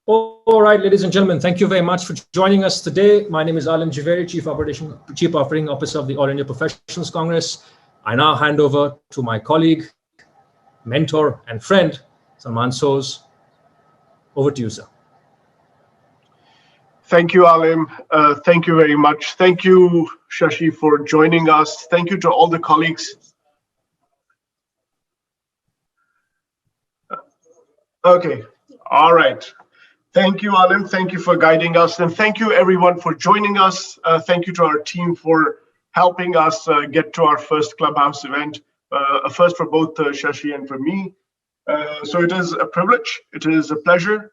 All right, ladies and gentlemen, thank you very much for joining us today. My name is Alan Javeri, Chief Operating Officer of the All India Professionals Congress. I now hand over to my colleague, mentor, and friend, Salman. Over to you, sir. Thank you, Alim. Thank you very much. Thank you, Shashi, for joining us. Thank you to all the colleagues. Okay, all right. Thank you, Alim. Thank you for guiding us. And thank you, everyone, for joining us. Thank you to our team for helping us get to our first Clubhouse event, a first for both Shashi and for me. So it is a privilege. It is a pleasure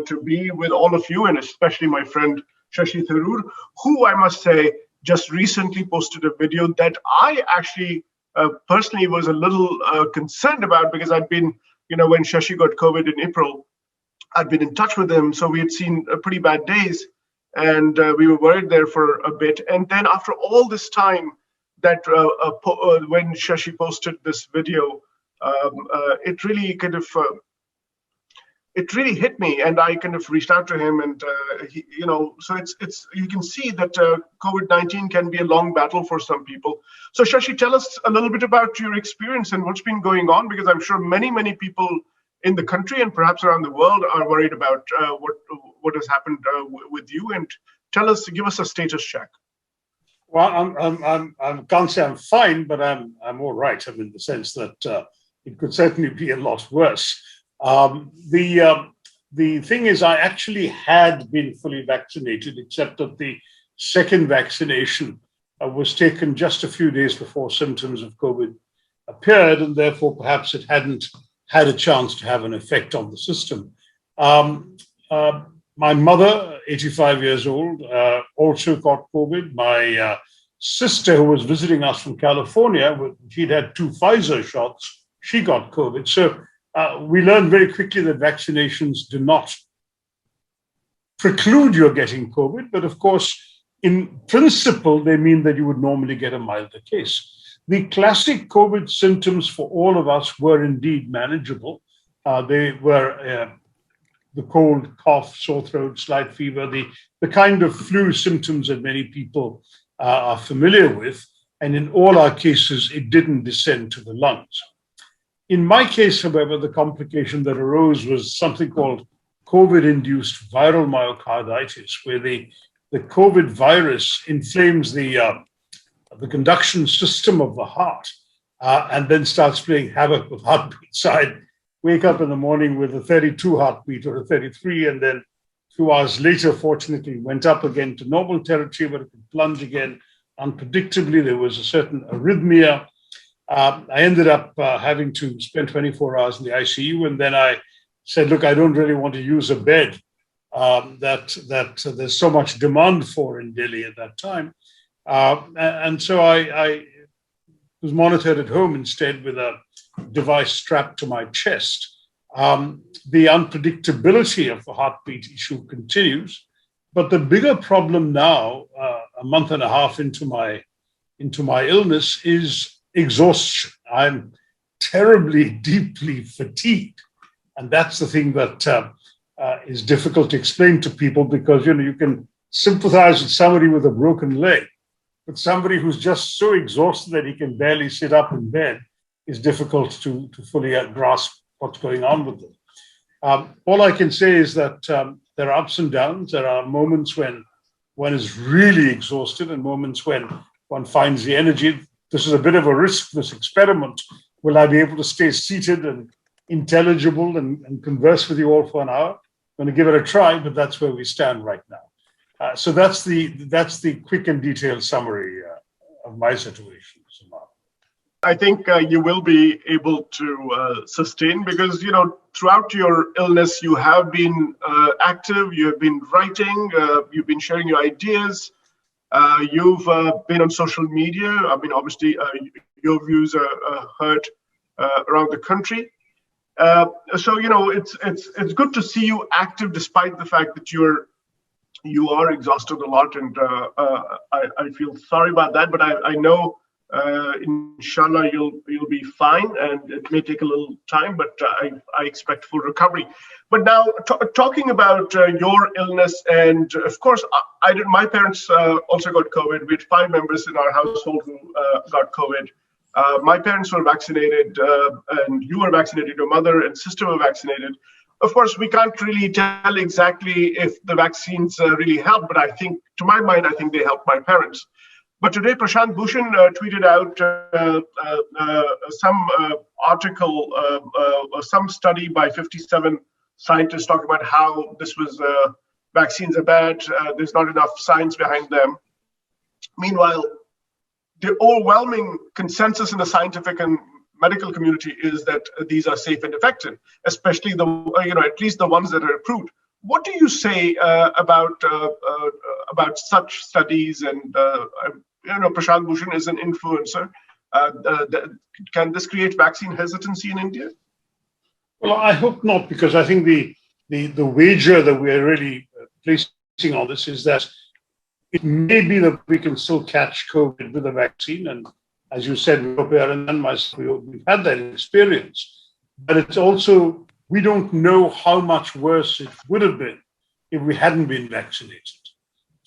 to be with all of you, and especially my friend Shashi Tharoor, who I must say just recently posted a video that I actually personally was a little concerned about, because I'd been, when Shashi got COVID in April, I'd been in touch with him, so we had seen pretty bad days, and we were worried there for a bit. And then after all this time, that when Shashi posted this video, it really kind of it really hit me, and I kind of reached out to him, and so it's you can see that COVID-19 can be a long battle for some people. So Shashi, tell us a little bit about your experience and what's been going on, because I'm sure many people in the country and perhaps around the world are worried about what has happened with you. And give us a status check. Well, I can't say I'm fine, but I'm all right. I mean, in the sense that it could certainly be a lot worse. The thing is, I actually had been fully vaccinated, except that the second vaccination was taken just a few days before symptoms of COVID appeared, and therefore perhaps it hadn't had a chance to have an effect on the system. My mother, 85 years old, also got COVID. My sister, who was visiting us from California, she'd had 2 Pfizer shots, she got COVID. So we learned very quickly that vaccinations do not preclude your getting COVID, but of course, in principle, they mean that you would normally get a milder case. The classic COVID symptoms for all of us were indeed manageable. They were the cold, cough, sore throat, slight fever, the kind of flu symptoms that many people are familiar with. And in all our cases, it didn't descend to the lungs. In my case, however, the complication that arose was something called COVID-induced viral myocarditis, where the COVID virus inflames the conduction system of the heart and then starts playing havoc with heartbeat. So I'd wake up in the morning with a 32 heartbeat or a 33, and then 2 hours later, fortunately, went up again to normal territory, but it could plunge again unpredictably. There was a certain arrhythmia. I ended up having to spend 24 hours in the ICU, and then I said, look, I don't really want to use a bed that there's so much demand for in Delhi at that time. And so I was monitored at home instead with a device strapped to my chest. The unpredictability of the heartbeat issue continues, but the bigger problem now, a month and a half into my illness, is exhaustion. I'm terribly, deeply fatigued, and that's the thing that is difficult to explain to people, because you can sympathize with somebody with a broken leg. But somebody who's just so exhausted that he can barely sit up in bed is difficult to fully grasp what's going on with them. All I can say is that there are ups and downs. There are moments when one is really exhausted and moments when one finds the energy. This is a bit of a risk, this experiment. Will I be able to stay seated and intelligible and converse with you all for an hour? I'm going to give it a try, but that's where we stand right now. So that's the quick and detailed summary of my situation, Salman. I think you will be able to sustain, because throughout your illness you have been active, you have been writing, you've been sharing your ideas, you've been on social media. I mean, obviously your views are heard around the country. So it's good to see you active despite the fact that you are exhausted a lot, and I feel sorry about that. But I know, inshallah, you'll you'll be fine, and it may take a little time, but I expect full recovery. But now, talking about your illness, and of course, I did. My parents also got COVID. We had 5 members in our household who got COVID. My parents were vaccinated, and you were vaccinated. Your mother and sister were vaccinated. Of course, we can't really tell exactly if the vaccines really help, but I think, to my mind, I think they helped my parents. But today, Prashant Bhushan tweeted out some article, some study by 57 scientists talking about how this was vaccines are bad. There's not enough science behind them. Meanwhile, the overwhelming consensus in the scientific and medical community is that these are safe and effective, especially at least the ones that are approved. What do you say about such studies? And Prashant Bhushan is an influencer. Can this create vaccine hesitancy in India? Well, I hope not, because I think the wager that we are really placing on this is that it may be that we can still catch COVID with a vaccine. And as you said, and myself, we've had that experience. But it's also, we don't know how much worse it would have been if we hadn't been vaccinated.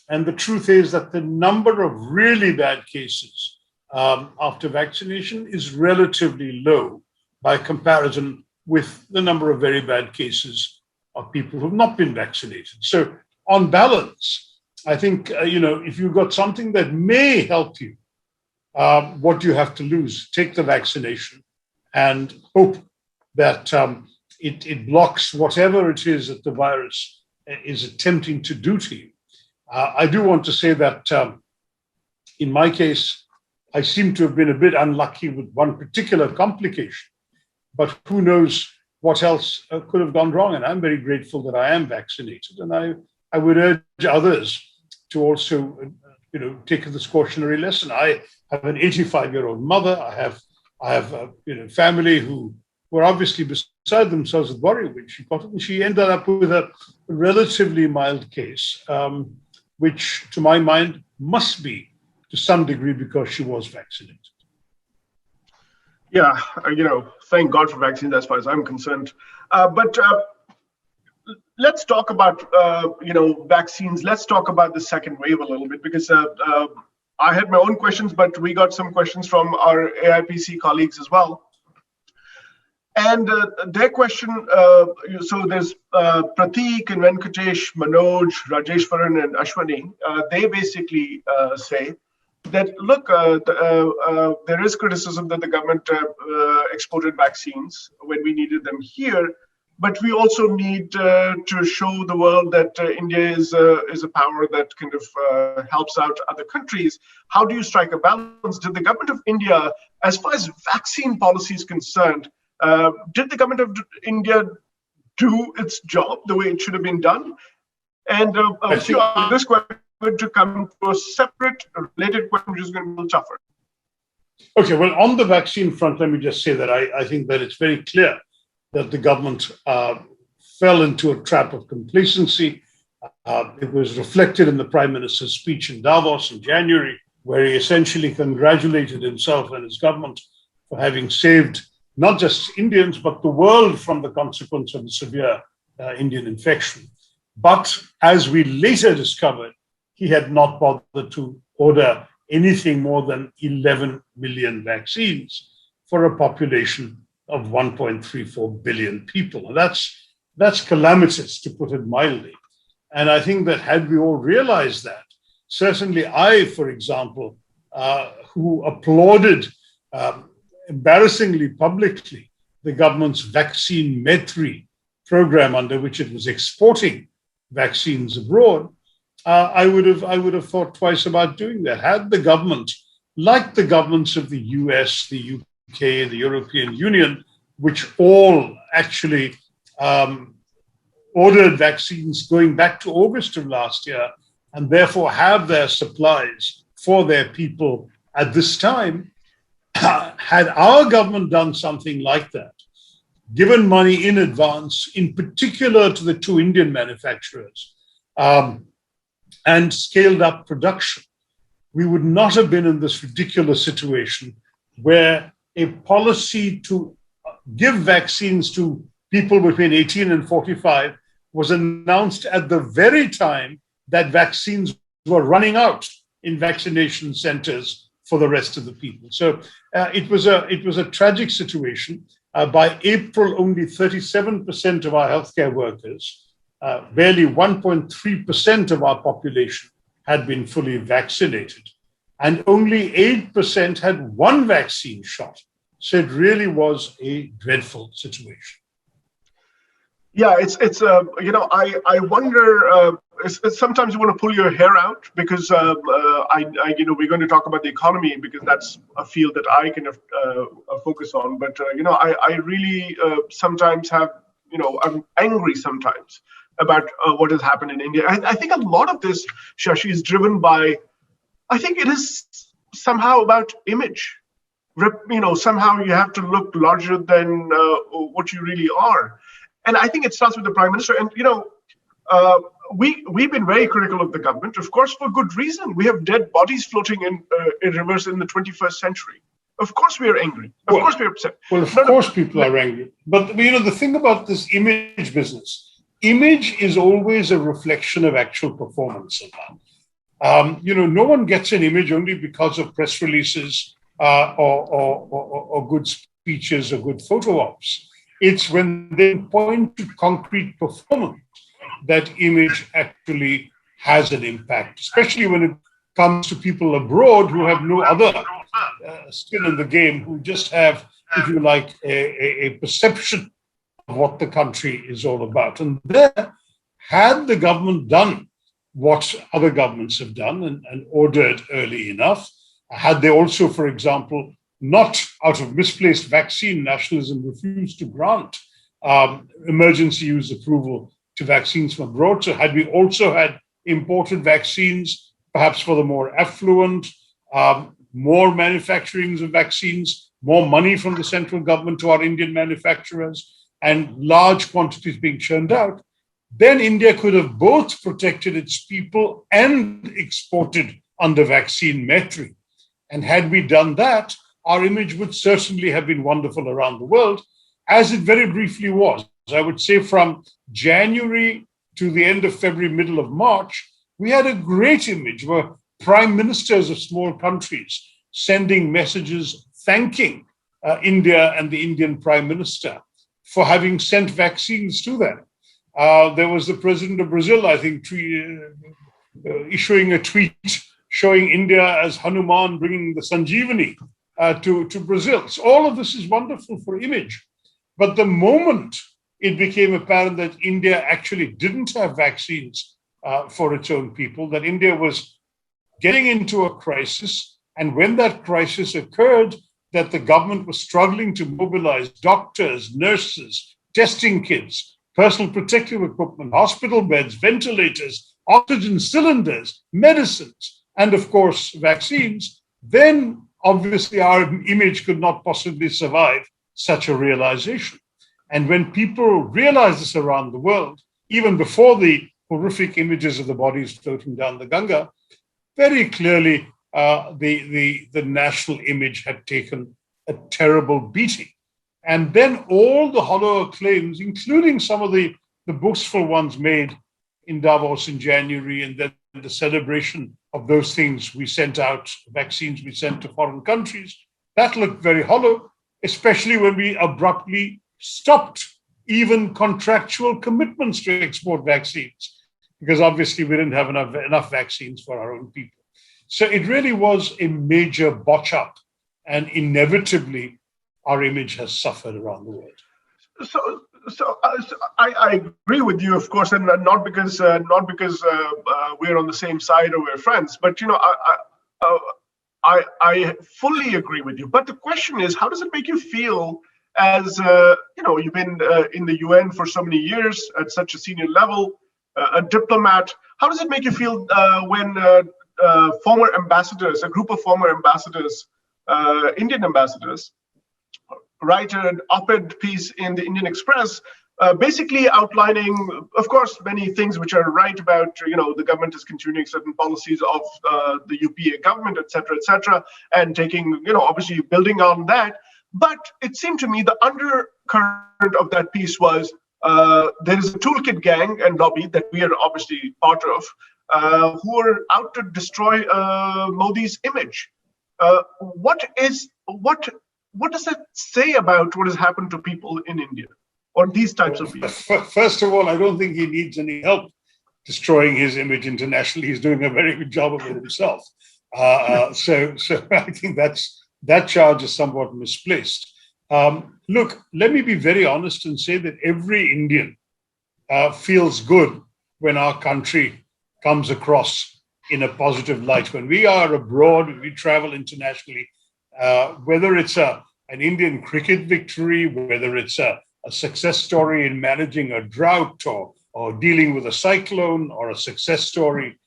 And the truth is that the number of really bad cases after vaccination is relatively low by comparison with the number of very bad cases of people who have not been vaccinated. So on balance, I think, if you've got something that may help you, what do you have to lose? Take the vaccination and hope that it blocks whatever it is that the virus is attempting to do to you. I do want to say that in my case, I seem to have been a bit unlucky with one particular complication, but who knows what else could have gone wrong. And I'm very grateful that I am vaccinated. And I would urge others to also, take this cautionary lesson. I have an 85-year-old mother. I have family who were obviously beside themselves with worry when she got it. And she ended up with a relatively mild case, which to my mind must be to some degree because she was vaccinated. Yeah, thank God for vaccines as far as I'm concerned. But let's talk about, vaccines. Let's talk about the second wave a little bit, because I had my own questions, but we got some questions from our AIPC colleagues as well. And their question, so there's Prateek and Venkatesh, Manoj, Rajeshwaran, and Ashwani. They basically say that, look, there is criticism that the government exported vaccines when we needed them here, but we also need to show the world that India is a power that kind of helps out other countries. How do you strike a balance? Did the government of India, as far as vaccine policy is concerned, did the government of India do its job the way it should have been done? And a few others questions to come to a separate related question, which is going to be a little tougher. Okay, well, on the vaccine front, let me just say that I think that it's very clear that the government fell into a trap of complacency. It was reflected in the Prime Minister's speech in Davos in January, where he essentially congratulated himself and his government for having saved not just Indians, but the world from the consequence of the severe Indian infection. But as we later discovered, he had not bothered to order anything more than 11 million vaccines for a population of 1.34 billion people. And that's calamitous, to put it mildly. And I think that had we all realized that, certainly I, for example, who applauded embarrassingly publicly the government's vaccine Maitri program, under which it was exporting vaccines abroad, I would have thought twice about doing that. Had the government, like the governments of the US, the UK, the European Union, which all actually ordered vaccines going back to August of last year, and therefore have their supplies for their people at this time, had our government done something like that, given money in advance, in particular to the 2 Indian manufacturers, and scaled up production, we would not have been in this ridiculous situation where a policy to give vaccines to people between 18 and 45 was announced at the very time that vaccines were running out in vaccination centers for the rest of the people. So it was a tragic situation. By April, only 37% of our healthcare workers, barely 1.3% of our population had been fully vaccinated, and only 8% had one vaccine shot. So it really was a dreadful situation. Yeah, it's I wonder. It's sometimes you want to pull your hair out because we're going to talk about the economy because that's a field that I can focus on. But I really sometimes have I'm angry sometimes about what has happened in India. I think a lot of this, Shashi, is driven by. I think it is somehow about image. Somehow you have to look larger than what you really are. And I think it starts with the Prime Minister. And, we've been very critical of the government, of course, for good reason. We have dead bodies floating in rivers in the 21st century. Of course we are angry. Of course we're upset. Well, of course people are angry. But, the thing about this image business, image is always a reflection of actual performance. No one gets an image only because of press releases or good speeches or good photo ops. It's when they point to concrete performance that image actually has an impact, especially when it comes to people abroad who have no other skin in the game, who just have, if you like, a perception of what the country is all about. And there, had the government done what other governments have done and ordered early enough, had they also, for example, not out of misplaced vaccine nationalism, refused to grant emergency use approval to vaccines from abroad. So had we also had imported vaccines, perhaps for the more affluent, more manufacturings of vaccines, more money from the central government to our Indian manufacturers, and large quantities being churned out, then India could have both protected its people and exported under vaccine metri. And had we done that, our image would certainly have been wonderful around the world, as it very briefly was. I would say from January to the end of February, middle of March, we had a great image where prime ministers of small countries sending messages thanking India and the Indian prime minister for having sent vaccines to them. There was the president of Brazil, I think, issuing a tweet showing India as Hanuman bringing the Sanjeevani to Brazil. So all of this is wonderful for image. But the moment it became apparent that India actually didn't have vaccines for its own people, that India was getting into a crisis, and when that crisis occurred, that the government was struggling to mobilize doctors, nurses, testing kits, personal protective equipment, hospital beds, ventilators, oxygen cylinders, medicines, and of course, vaccines, then obviously our image could not possibly survive such a realization. And when people realized this around the world, even before the horrific images of the bodies floating down the Ganga, very clearly the national image had taken a terrible beating. And then all the hollow claims, including some of the boastful ones made in Davos in January, and then the celebration of those things we sent out, vaccines we sent to foreign countries, that looked very hollow, especially when we abruptly stopped even contractual commitments to export vaccines, because obviously we didn't have enough vaccines for our own people. So it really was a major botch up, and inevitably our image has suffered around the world. So I agree with you, of course, and not because we're on the same side or we're friends, but I fully agree with you. But the question is, how does it make you feel as you've been in the UN for so many years at such a senior level, a diplomat? How does it make you feel when former ambassadors, a group of former ambassadors, Indian ambassadors, write an op-ed piece in the Indian Express, basically outlining, of course, many things which are right about, the government is continuing certain policies of the UPA government, et cetera, and taking, obviously building on that. But it seemed to me the undercurrent of that piece was there is a Toolkit Gang and lobby that we are obviously part of, who are out to destroy Modi's image. What does that say about what has happened to people in India, or these types of people? First of all, I don't think he needs any help destroying his image internationally. He's doing a very good job of it himself. So I think that charge is somewhat misplaced. Look, let me be very honest and say that every Indian feels good when our country comes across in a positive light. When we are abroad, when we travel internationally, whether it's an Indian cricket victory, whether it's a success story in managing a drought or dealing with a cyclone, or a success story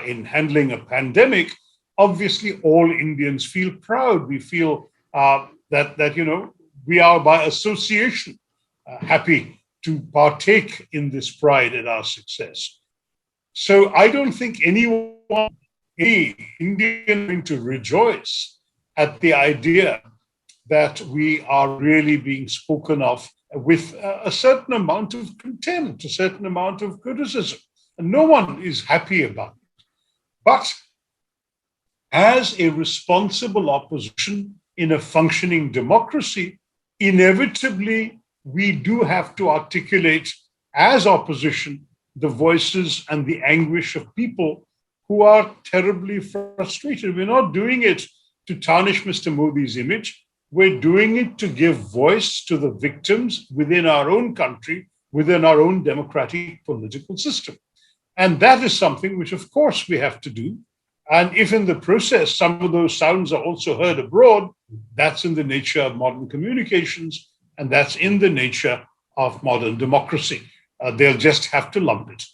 in handling a pandemic, obviously all Indians feel proud. We feel that we are by association happy to partake in this pride in our success. So I don't think any Indian going to rejoice at the idea that we are really being spoken of with a certain amount of contempt, a certain amount of criticism. And no one is happy about it. But as a responsible opposition in a functioning democracy, inevitably we do have to articulate as opposition the voices and the anguish of people who are terribly frustrated. We're not doing it to tarnish Mr. Modi's image. We're doing it to give voice to the victims within our own country, within our own democratic political system. And that is something which, of course, we have to do. And if in the process some of those sounds are also heard abroad, that's in the nature of modern communications, and that's in the nature of modern democracy. They'll just have to lump it.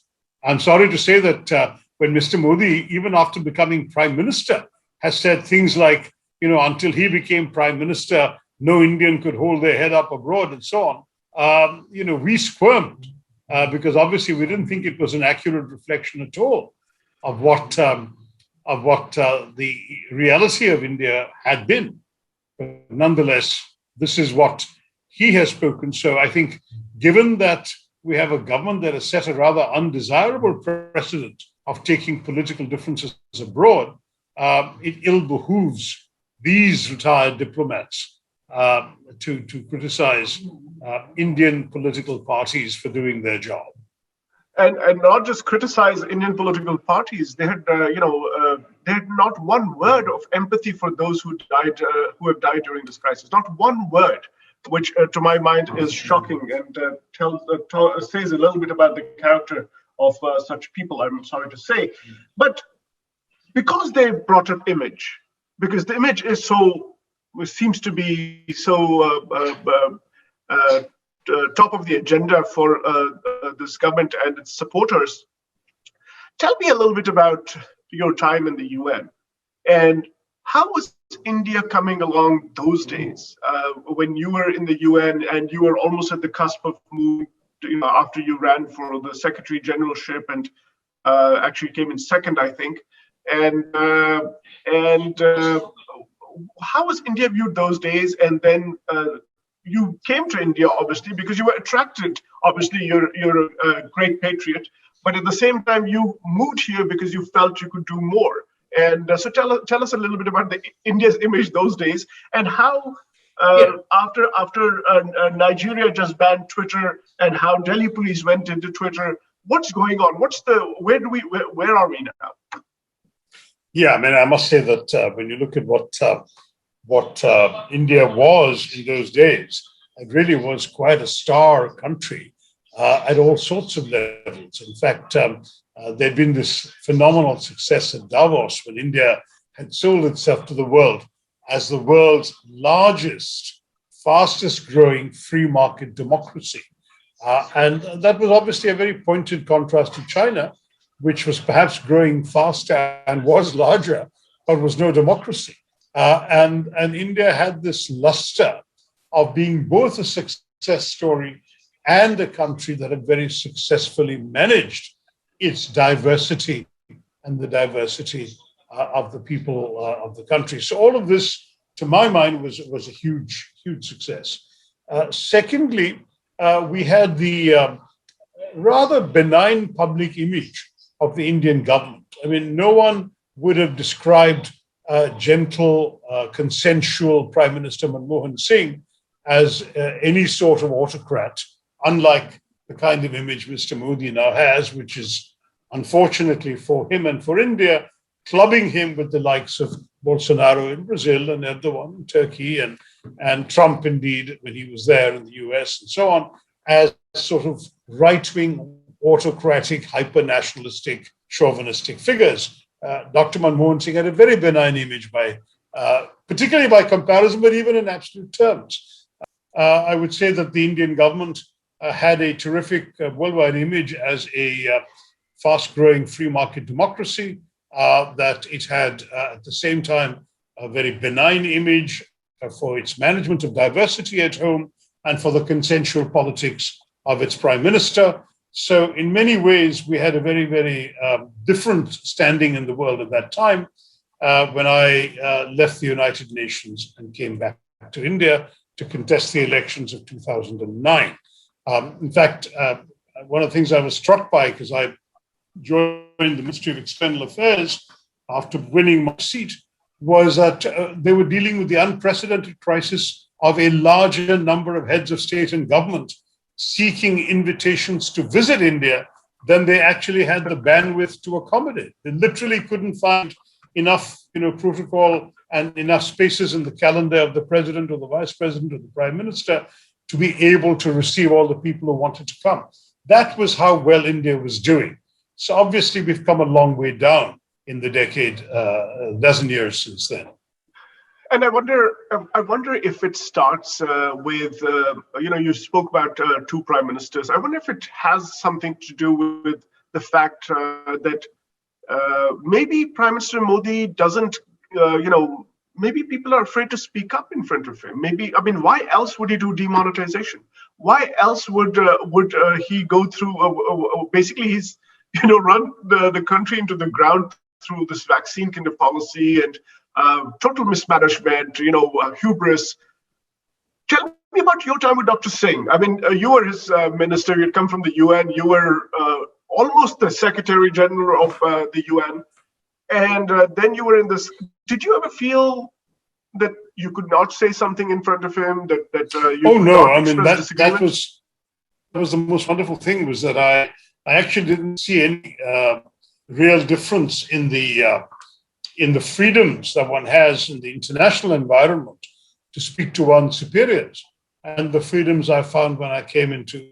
I'm sorry to say that when Mr. Modi, even after becoming prime minister, has said things like, until he became prime minister, no Indian could hold their head up abroad and so on. We squirmed because obviously we didn't think it was an accurate reflection at all of what the reality of India had been. But nonetheless, this is what he has spoken. So I think, given that we have a government that has set a rather undesirable precedent of taking political differences abroad, it ill behooves these retired diplomats to criticize Indian political parties for doing their job. And not just criticize Indian political parties. They had, they had not one word of empathy for those who have died during this crisis. Not one word, which to my mind is shocking and says a little bit about the character of such people, I'm sorry to say. But because they brought up image, because the image is seems to be so top of the agenda for this government and its supporters. Tell me a little bit about your time in the UN, and how was India coming along those days when you were in the UN and you were almost at the cusp of moving, after you ran for the Secretary Generalship and actually came in second, I think. And how was India viewed those days? And then you came to India, obviously, because you were attracted. Obviously, you're a great patriot, but at the same time, you moved here because you felt you could do more. And so tell us a little bit about India's image those days, and how after Nigeria just banned Twitter, and how Delhi police went into Twitter. What's going on? Where are we now? Yeah, I mean, I must say that when you look at what India was in those days, it really was quite a star country at all sorts of levels. In fact, there'd been this phenomenal success at Davos when India had sold itself to the world as the world's largest, fastest growing free market democracy. And that was obviously a very pointed contrast to China, which was perhaps growing faster and was larger, but was no democracy. And India had this luster of being both a success story and a country that had very successfully managed its diversity and the diversity of the people of the country. So all of this to my mind, was a huge, huge success. Secondly, we had the rather benign public image of the Indian government. I mean, no one would have described gentle, consensual Prime Minister Manmohan Singh as any sort of autocrat, unlike the kind of image Mr. Modi now has, which is unfortunately for him and for India, clubbing him with the likes of Bolsonaro in Brazil and Erdogan in Turkey and Trump, indeed, when he was there in the US and so on, as sort of right-wing, autocratic, hyper-nationalistic, chauvinistic figures. Dr. Manmohan Singh had a very benign image particularly by comparison, but even in absolute terms. I would say that the Indian government had a terrific worldwide image as a fast-growing free market democracy, that it had at the same time a very benign image for its management of diversity at home and for the consensual politics of its prime minister. So in many ways, we had a very, very different standing in the world at that time when I left the United Nations and came back to India to contest the elections of 2009. In fact, one of the things I was struck by, because I joined the Ministry of External Affairs after winning my seat, was that they were dealing with the unprecedented crisis of a larger number of heads of state and government seeking invitations to visit India than they actually had the bandwidth to accommodate. They literally couldn't find enough, protocol and enough spaces in the calendar of the president or the vice president or the prime minister to be able to receive all the people who wanted to come. That was how well India was doing. So obviously we've come a long way down in the decade, a dozen years since then. And I wonder if it starts with, you spoke about two prime ministers. I wonder if it has something to do with the fact that maybe Prime Minister Modi doesn't, maybe people are afraid to speak up in front of him. Why else would he do demonetization? Why else would he go through, basically he's, run the country into the ground through this vaccine kind of policy and total mismanagement, hubris. Tell me about your time with Dr. Singh. You were his minister, you had come from the UN, you were almost the Secretary General of the UN, and then you were in this. Did you ever feel that you could not say something in front of him, that you Oh, no, that was the most wonderful thing, was that I actually didn't see any real difference in the freedoms that one has in the international environment to speak to one's superiors, and the freedoms I found when I came into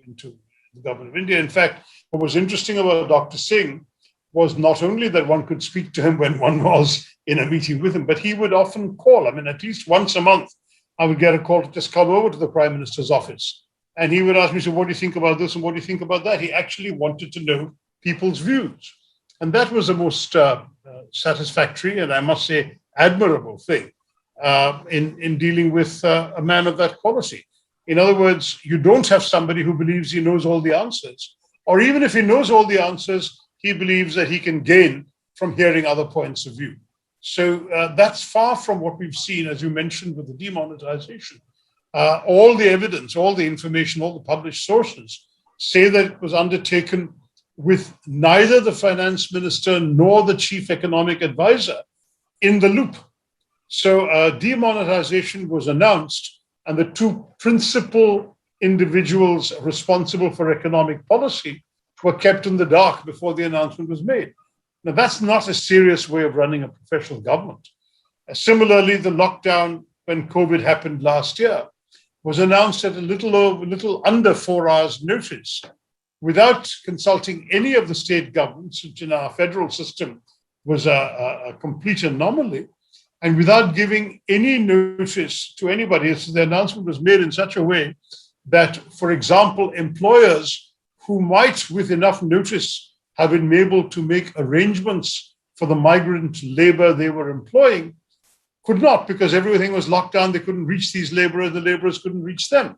the government of India. In fact, what was interesting about Dr. Singh was not only that one could speak to him when one was in a meeting with him, but he would often call. At least once a month, I would get a call to just come over to the Prime Minister's office. And he would ask me, so what do you think about this and what do you think about that? He actually wanted to know people's views. And that was the most satisfactory and, I must say, admirable thing in dealing with a man of that quality. In other words, you don't have somebody who believes he knows all the answers, or even if he knows all the answers, he believes that he can gain from hearing other points of view. So that's far from what we've seen, as you mentioned, with the demonetization. All the evidence, all the information, all the published sources say that it was undertaken with neither the finance minister nor the chief economic advisor in the loop. So demonetization was announced, and the two principal individuals responsible for economic policy were kept in the dark before the announcement was made. Now, that's not a serious way of running a professional government. Similarly, the lockdown when COVID happened last year was announced at a little under 4 hours notice, without consulting any of the state governments, which in our federal system was a complete anomaly, and without giving any notice to anybody. So the announcement was made in such a way that, for example, employers who might, with enough notice, have been able to make arrangements for the migrant labor they were employing, could not, because everything was locked down. They couldn't reach these laborers, the laborers couldn't reach them.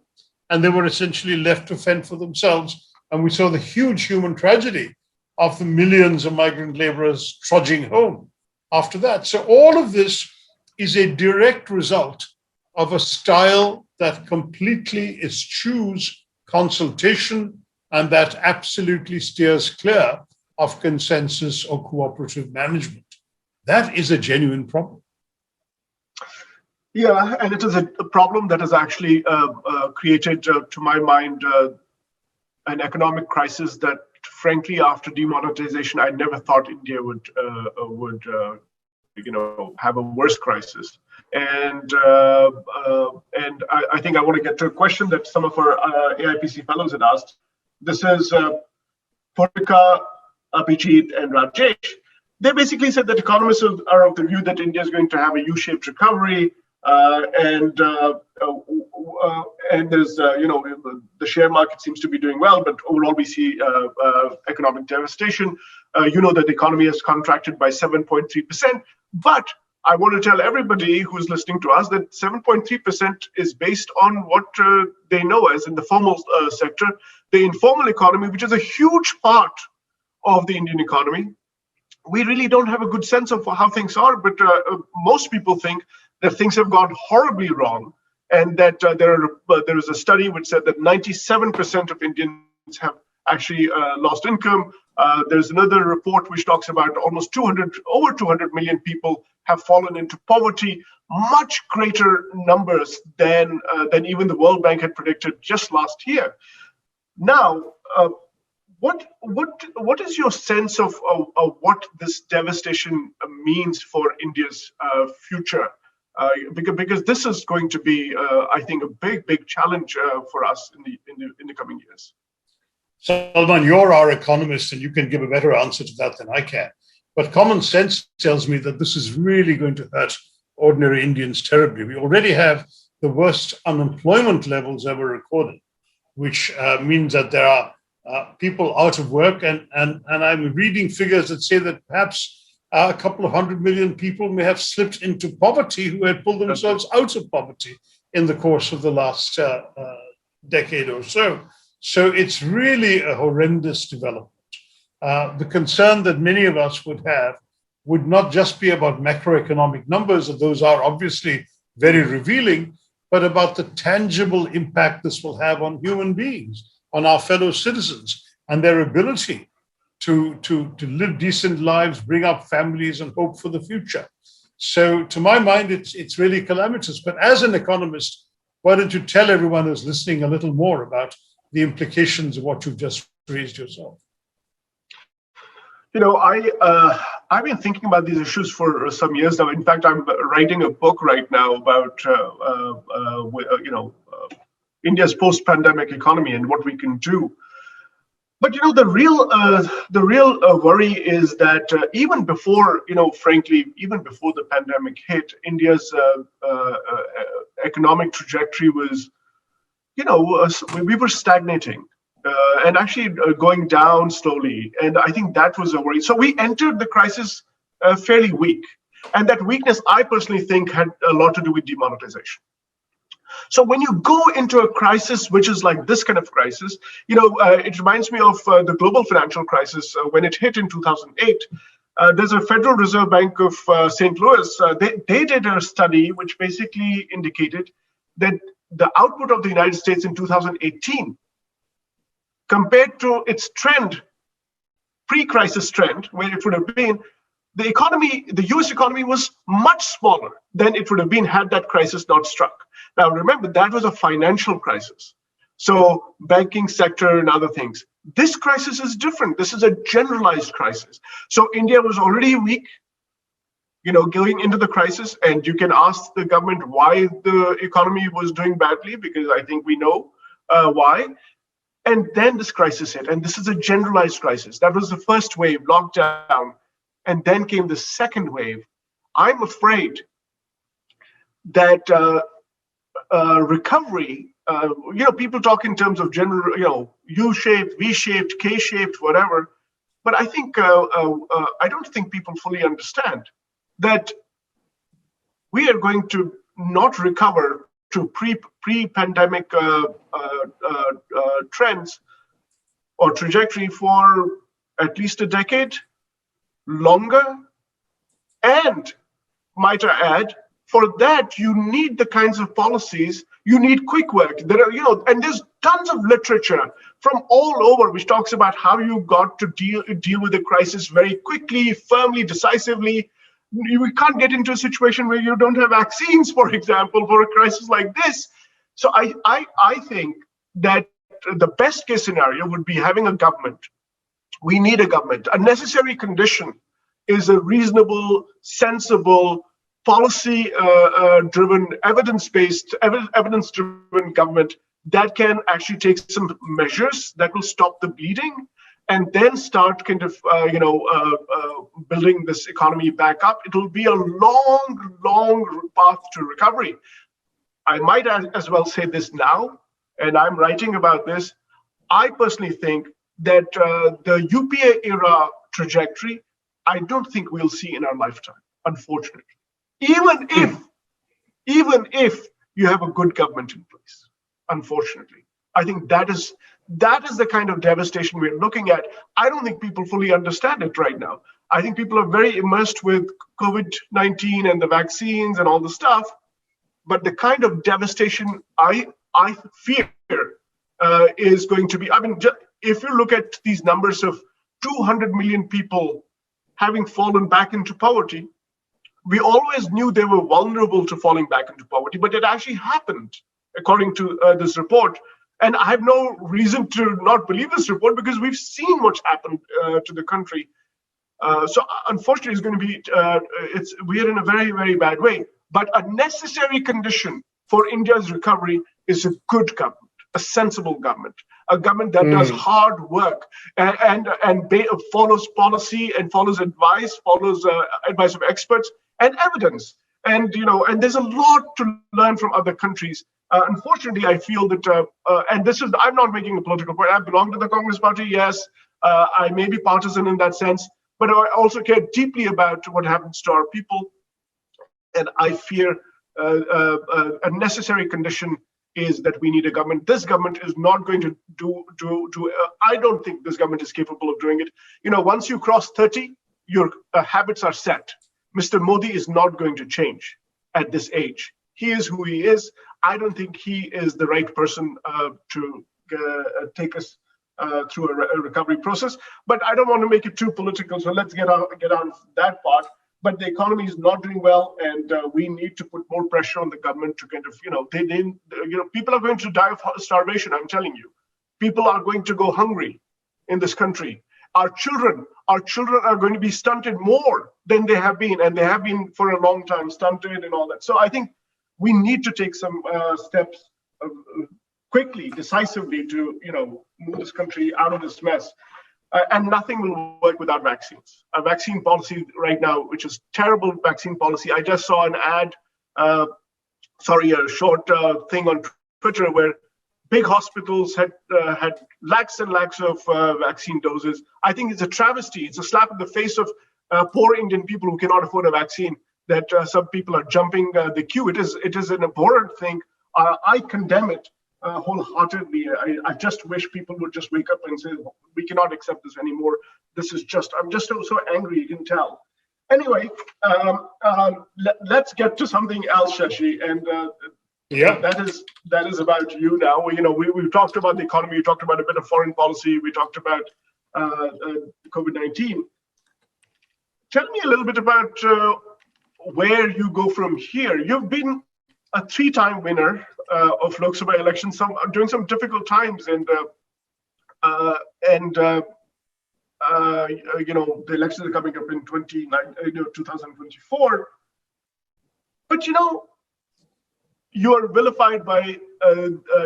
And they were essentially left to fend for themselves. And we saw the huge human tragedy of the millions of migrant laborers trudging home after that. So all of this is a direct result of a style that completely eschews consultation and that absolutely steers clear of consensus or cooperative management. That is a genuine problem. Yeah, and it is a problem that has actually created, to my mind, an economic crisis that, frankly, after demonetization, I never thought India would have a worse crisis. And I think I want to get to a question that some of our AIPC fellows had asked. This is Purika, Abhijit, and Rajesh. They basically said that economists are of the view that India is going to have a U-shaped recovery, and there's the share market seems to be doing well, but overall we see economic devastation. That the economy has contracted by 7.3%, but I want to tell everybody who's listening to us that 7.3% is based on what they know as in the formal sector. The informal economy, which is a huge part of the Indian economy, we really don't have a good sense of how things are, but most people think that things have gone horribly wrong, and that there is a study which said that 97% of Indians have actually lost income. There's another report which talks about over 200 million people have fallen into poverty, much greater numbers than even the World Bank had predicted just last year. Now, what is your sense of what this devastation means for India's future? Because this is going to be, I think, a big challenge for us in the coming years. Salman, you're our economist, and you can give a better answer to that than I can. But common sense tells me that this is really going to hurt ordinary Indians terribly. We already have the worst unemployment levels ever recorded, which means that there are people out of work. And I'm reading figures that say that perhaps a couple of 100 million people may have slipped into poverty who had pulled themselves out of poverty in the course of the last decade or so. So it's really a horrendous development. The concern that many of us would have would not just be about macroeconomic numbers, and those are obviously very revealing, but about the tangible impact this will have on human beings, on our fellow citizens, and their ability to live decent lives, bring up families, and hope for the future. So to my mind, it's really calamitous. But as an economist, why don't you tell everyone who's listening a little more about the implications of what you've just raised yourself? I've been thinking about these issues for some years now. In fact, I'm writing a book right now about India's post-pandemic economy and what we can do. But the real worry is that even before, even before the pandemic hit, India's economic trajectory was, we were stagnating. And actually going down slowly. And I think that was a worry. So we entered the crisis fairly weak. And that weakness, I personally think, had a lot to do with demonetization. So when you go into a crisis, which is like this kind of crisis, it reminds me of the global financial crisis when it hit in 2008. There's a Federal Reserve Bank of St. Louis. They did a study which basically indicated that the output of the United States in 2018 compared to its trend, pre-crisis trend, where it would have been, the US economy was much smaller than it would have been had that crisis not struck. Now, remember, that was a financial crisis. So banking sector and other things. This crisis is different. This is a generalized crisis. So India was already weak, going into the crisis, and you can ask the government why the economy was doing badly, because I think we know why. And then this crisis hit, and this is a generalized crisis. That was the first wave, lockdown, and then came the second wave. I'm afraid that recovery, people talk in terms of general, U-shaped, V-shaped, K-shaped, whatever, but I think, I don't think people fully understand that we are going to not recover to pre-pandemic trends or trajectory for at least a decade, longer, and might I add, for that, you need the kinds of policies, you need quick work. There are, and there's tons of literature from all over which talks about how you got to deal with the crisis very quickly, firmly, decisively. We can't get into a situation where you don't have vaccines, for example, for a crisis like this. So I think that the best case scenario would be having a government. We need a government. A necessary condition is a reasonable, sensible, policy-driven, evidence-driven government that can actually take some measures that will stop the bleeding, and then start kind of, building this economy back up. It will be a long, long path to recovery. I might as well say this now, and I'm writing about this. I personally think that the UPA era trajectory, I don't think we'll see in our lifetime, unfortunately. Even if you have a good government in place, unfortunately. I think that is the kind of devastation we're looking at. I don't think people fully understand it right now. I think people are very immersed with COVID-19 and the vaccines and all the stuff, but the kind of devastation I fear is going to be, if you look at these numbers of 200 million people having fallen back into poverty, we always knew they were vulnerable to falling back into poverty, but it actually happened, according to this report. And I have no reason to not believe this report because we've seen what's happened to the country. So unfortunately, it's going to be, we are in a very, very bad way. But a necessary condition for India's recovery is a good government, a sensible government, a government that does hard work and follows policy and follows advice of experts and evidence. And there's a lot to learn from other countries. Unfortunately, I feel that, and I'm not making a political point. I belong to the Congress Party, yes. I may be partisan in that sense, but I also care deeply about what happens to our people. And I fear a necessary condition is that we need a government. This government is not going to I don't think this government is capable of doing it. Once you cross 30, your habits are set. Mr. Modi is not going to change at this age. He is who he is. I don't think he is the right person to take us through a recovery process. But I don't want to make it too political, so let's get out of that part. But the economy is not doing well, and we need to put more pressure on the government to kind of, people are going to die of starvation. I'm telling you, people are going to go hungry in this country. Our children are going to be stunted more than they have been, and they have been for a long time, stunted and all that. So I think we need to take some steps quickly, decisively to move this country out of this mess. And nothing will work without vaccines. A vaccine policy right now, which is terrible vaccine policy. I just saw an ad, a short thing on Twitter where big hospitals had lakhs and lakhs of vaccine doses. I think it's a travesty. It's a slap in the face of poor Indian people who cannot afford a vaccine, that some people are jumping the queue. It is an abhorrent thing. I condemn it wholeheartedly. I just wish people would just wake up and say, we cannot accept this anymore. I'm just so angry, you can tell. Anyway, let's get to something else, Shashi. And that is about you now. We've talked about the economy, we talked about a bit of foreign policy, we talked about COVID-19. Tell me a little bit about where you go from here. You've been a 3-time winner of Lok Sabha elections, during some difficult times, and the elections are coming up in 2024. But you are vilified by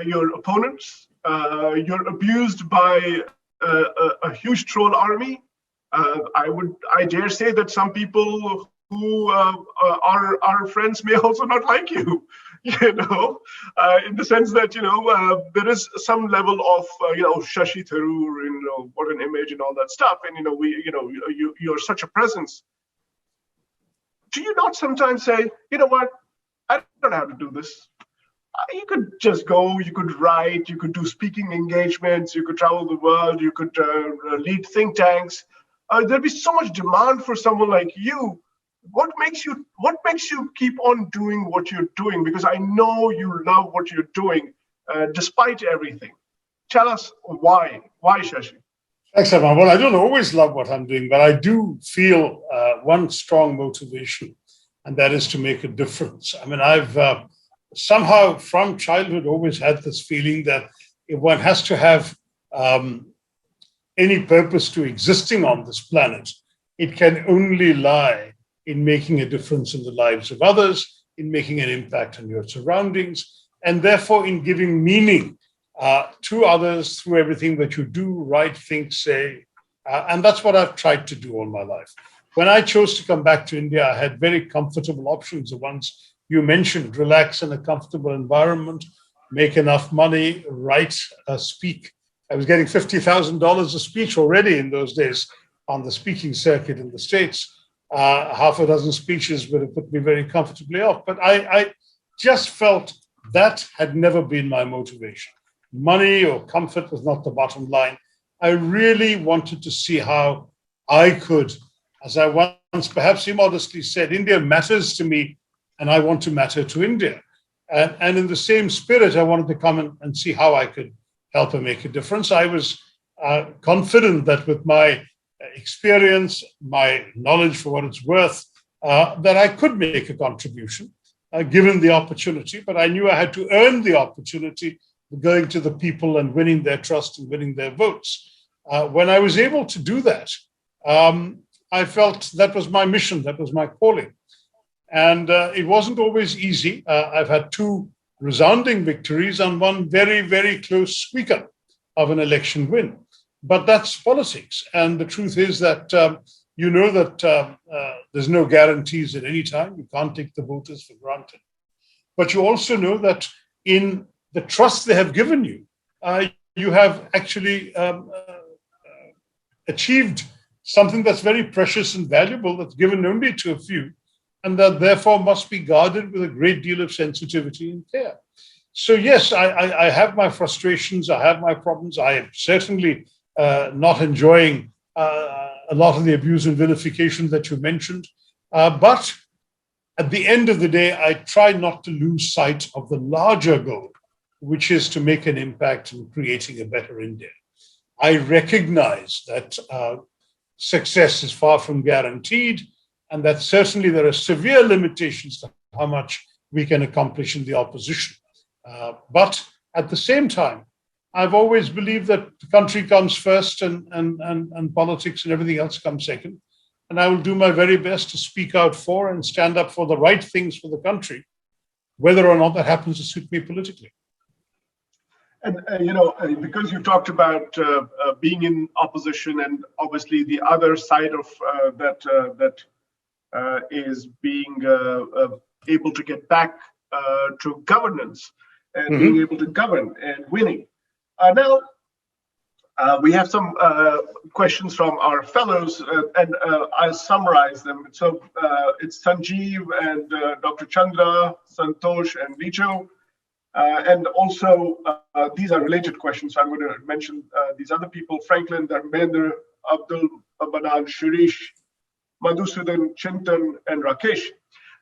your opponents. You're abused by a huge troll army. I dare say that some people who are our friends may also not like you, in the sense that, there is some level of, Shashi Tharoor, what an image and all that stuff. And, you're such a presence. Do you not sometimes say, you know what, I don't know how to do this. You could just go, you could write, you could do speaking engagements, you could travel the world, you could lead think tanks. There'd be so much demand for someone like you. what makes you keep on doing what you're doing? Because I know you love what you're doing, despite everything. Tell us why. Why, Shashi? Thanks, Salman. Well, I don't always love what I'm doing, but I do feel one strong motivation, and that is to make a difference. I mean, I've somehow from childhood always had this feeling that if one has to have any purpose to existing on this planet, it can only lie in making a difference in the lives of others, in making an impact on your surroundings, and therefore in giving meaning to others through everything that you do, write, think, say. And that's what I've tried to do all my life. When I chose to come back to India, I had very comfortable options. The ones you mentioned: relax in a comfortable environment, make enough money, write, speak. I was getting $50,000 a speech already in those days on the speaking circuit in the States. Half a dozen speeches would have put me very comfortably off. But I just felt that had never been my motivation. Money or comfort was not the bottom line. I really wanted to see how I could, as I once perhaps immodestly said, India matters to me and I want to matter to India. And in the same spirit, I wanted to come and see how I could help and make a difference. I was confident that with my experience, my knowledge for what it's worth, that I could make a contribution given the opportunity. But I knew I had to earn the opportunity, going to the people and winning their trust and winning their votes. When I was able to do that, I felt that was my mission, that was my calling. And it wasn't always easy. I've had two resounding victories and one very, very close squeaker of an election win. But that's politics. And the truth is that you know that there's no guarantees at any time. You can't take the voters for granted. But you also know that in the trust they have given you, you have actually achieved something that's very precious and valuable, that's given only to a few, and that therefore must be guarded with a great deal of sensitivity and care. So yes, I have my frustrations, I have my problems. I am certainly not enjoying a lot of the abuse and vilification that you mentioned. But at the end of the day, I try not to lose sight of the larger goal, which is to make an impact in creating a better India. I recognize that success is far from guaranteed, and that certainly there are severe limitations to how much we can accomplish in the opposition. But at the same time, I've always believed that the country comes first and politics and everything else comes second. And I will do my very best to speak out for and stand up for the right things for the country, whether or not that happens to suit me politically. And because you talked about being in opposition, and obviously the other side of that is being able to get back to governance and being able to govern and winning. Now, we have some questions from our fellows, and I'll summarize them. So it's Sanjeev and Dr. Chandra, Santosh, and Richo. And also, these are related questions, so I'm going to mention these other people: Franklin, Dharmendra, Abdul Banan, Shirish, Madhusudan, Chintan, and Rakesh.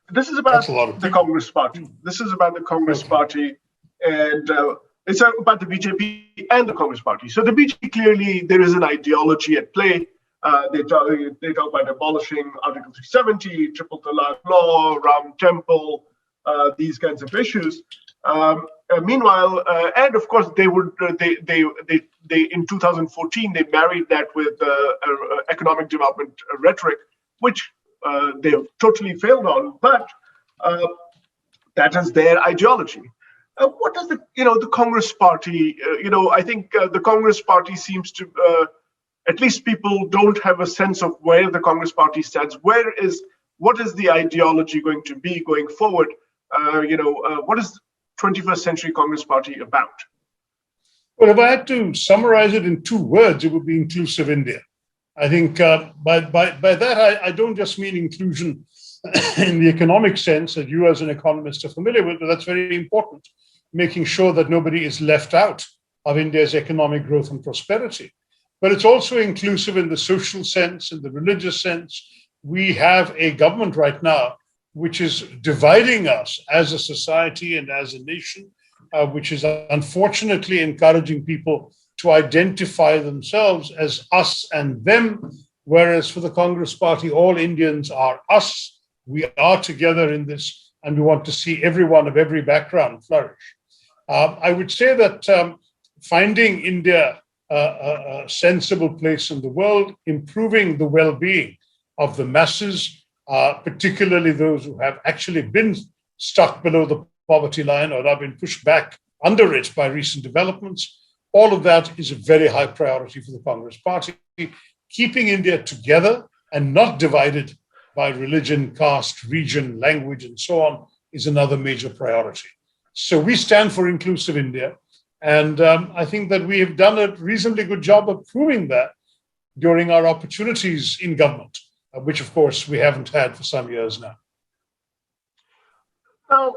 This is about the Congress Party. This is about the Congress Party, and it's about the BJP and the Congress Party. So the BJP, clearly, there is an ideology at play. They talk about abolishing Article 370, Triple Talaq law, Ram Temple, these kinds of issues. Meanwhile, and of course, they in 2014 they married that with economic development rhetoric, which they have totally failed on. But that is their ideology. What does the Congress Party? I think the Congress Party seems to, at least people don't have a sense of where the Congress Party stands. What is the ideology going to be going forward? What is 21st Century Congress Party about? Well, if I had to summarize it in two words, it would be inclusive India. I think by that, I don't just mean inclusion in the economic sense that you as an economist are familiar with, but that's very important, making sure that nobody is left out of India's economic growth and prosperity. But it's also inclusive in the social sense, in the religious sense, we have a government right now which is dividing us as a society and as a nation, which is unfortunately encouraging people to identify themselves as us and them, whereas for the Congress Party, all Indians are us. We are together in this, and we want to see everyone of every background flourish. I would say that finding India a sensible place in the world, improving the well-being of the masses, particularly those who have actually been stuck below the poverty line or have been pushed back under it by recent developments. All of that is a very high priority for the Congress Party. Keeping India together and not divided by religion, caste, region, language, and so on is another major priority. So we stand for inclusive India. And I think that we have done a reasonably good job of proving that during our opportunities in government, which of course we haven't had for some years now. Now,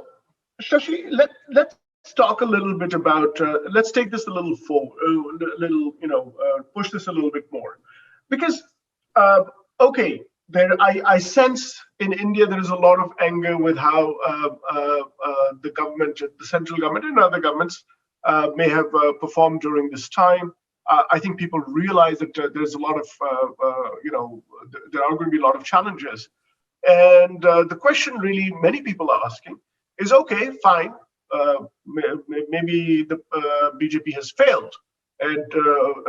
Shashi, let's talk a little bit about, let's take this a little forward, push this a little bit more. Because, okay, I sense in India there is a lot of anger with how the government, the central government and other governments may have performed during this time. I think people realize that there's a lot of, there are going to be a lot of challenges. And the question really many people are asking is, okay, fine, maybe the BJP has failed. And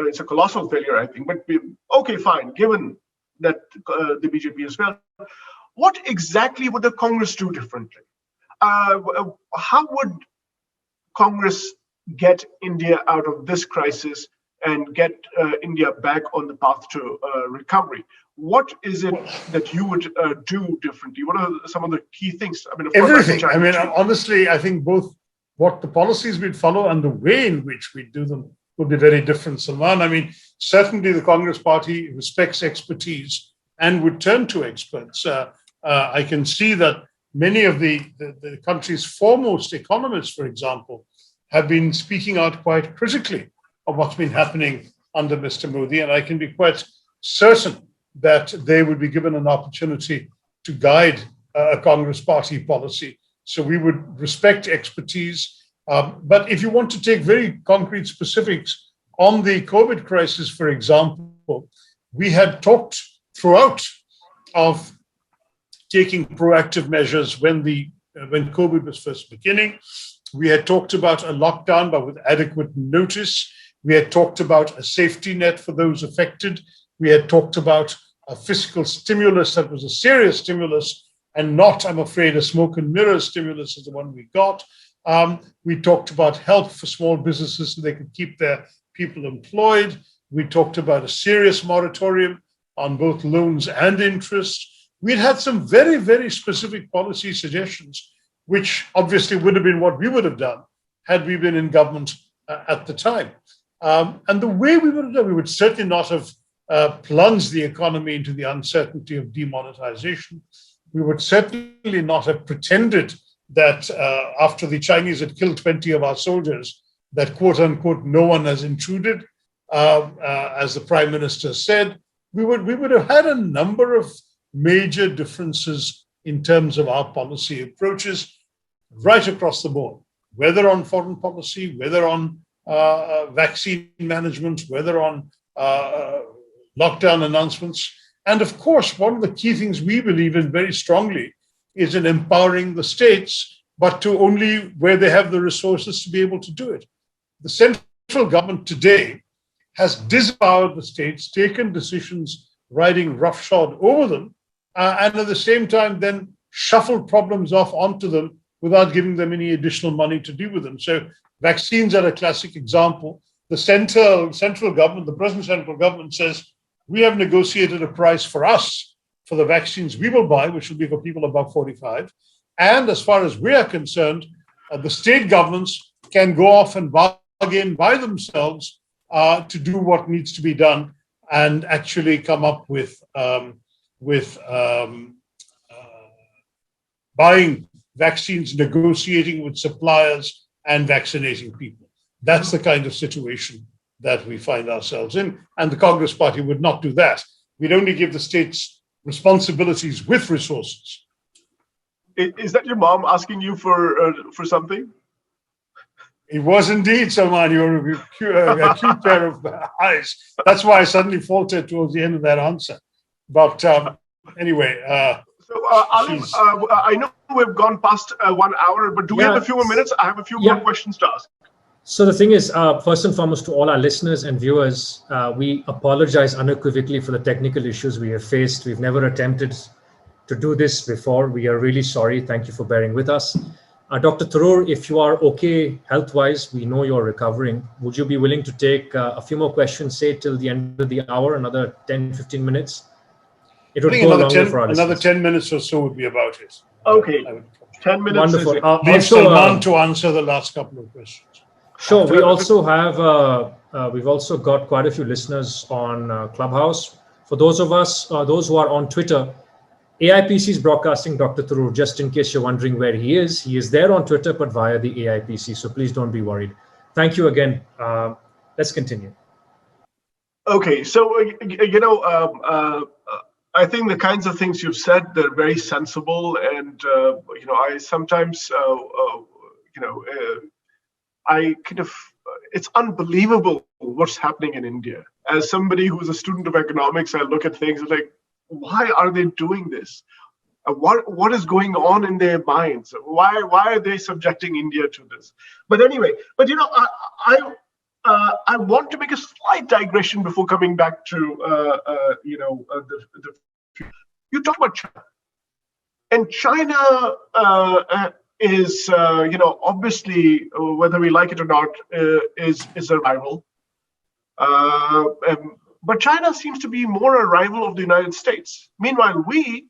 it's a colossal failure, I think. But okay, fine, given that the BJP has failed, what exactly would the Congress do differently? How would Congress get India out of this crisis and get India back on the path to recovery? What is it that you would do differently? What are some of the key things? I mean, everything. Honestly, I think both what the policies we'd follow and the way in which we do them would be very different, Salman. I mean, certainly the Congress Party respects expertise and would turn to experts. I can see that many of the country's foremost economists, for example, have been speaking out quite critically of what's been happening under Mr. Modi, and I can be quite certain that they would be given an opportunity to guide a Congress Party policy. So we would respect expertise. But if you want to take very concrete specifics on the COVID crisis, for example, we had talked throughout of taking proactive measures when COVID was first beginning. We had talked about a lockdown, but with adequate notice. We had talked about a safety net for those affected. We had talked about a fiscal stimulus that was a serious stimulus and not, I'm afraid, a smoke and mirrors stimulus as the one we got. We talked about help for small businesses so they could keep their people employed. We talked about a serious moratorium on both loans and interest. We'd had some very, very specific policy suggestions, which obviously would have been what we would have done had we been in government at the time. And the way we would have done, we would certainly not have plunged the economy into the uncertainty of demonetization. We would certainly not have pretended that after the Chinese had killed 20 of our soldiers, that quote unquote, no one has intruded, as the Prime Minister said. We would have had a number of major differences in terms of our policy approaches right across the board, whether on foreign policy, whether on vaccine management, whether on lockdown announcements. And of course, one of the key things we believe in very strongly is in empowering the states, but to only where they have the resources to be able to do it. The central government today has disempowered the states, taken decisions riding roughshod over them, and at the same time then shuffled problems off onto them without giving them any additional money to deal with them. So vaccines are a classic example. The central government, the present central government says, we have negotiated a price for us for the vaccines we will buy, which will be for people above 45. And as far as we are concerned, the state governments can go off and bargain by themselves to do what needs to be done and actually come up with buying vaccines, negotiating with suppliers, and vaccinating people. That's the kind of situation that we find ourselves in. And the Congress Party would not do that. We'd only give the states responsibilities with resources. Is that your mom asking you for something? It was indeed, Salman. You're a cute pair of eyes. That's why I suddenly faltered towards the end of that answer. But anyway. Alim, I know we've gone past 1 hour, but do we have a few more minutes? I have a few more questions to ask. So the thing is, first and foremost, to all our listeners and viewers, we apologize unequivocally for the technical issues we have faced. We've never attempted to do this before. We are really sorry. Thank you for bearing with us. Dr. Tharoor, if you are okay health-wise, we know you're recovering. Would you be willing to take a few more questions, say till the end of the hour, another 10, 15 minutes? It would go longer for our listeners. Another 10 minutes or so would be about it. Okay, 10 minutes. Wonderful. Leave Salman to answer the last couple of questions. Sure. We also have, we've also got quite a few listeners on Clubhouse. For those of us, those who are on Twitter, AIPC is broadcasting Dr. Tharoor, just in case you're wondering where he is. He is there on Twitter, but via the AIPC. So please don't be worried. Thank you again. Let's continue. Okay. So, I think the kinds of things you've said, they're very sensible. And, I sometimes, it's unbelievable what's happening in India. As somebody who's a student of economics, I look at things like, why are they doing this? What is going on in their minds? Why are they subjecting India to this? But anyway, I want to make a slight digression before coming back to you talk about China, and China is obviously, whether we like it or not, is a rival. But China seems to be more a rival of the United States. Meanwhile, we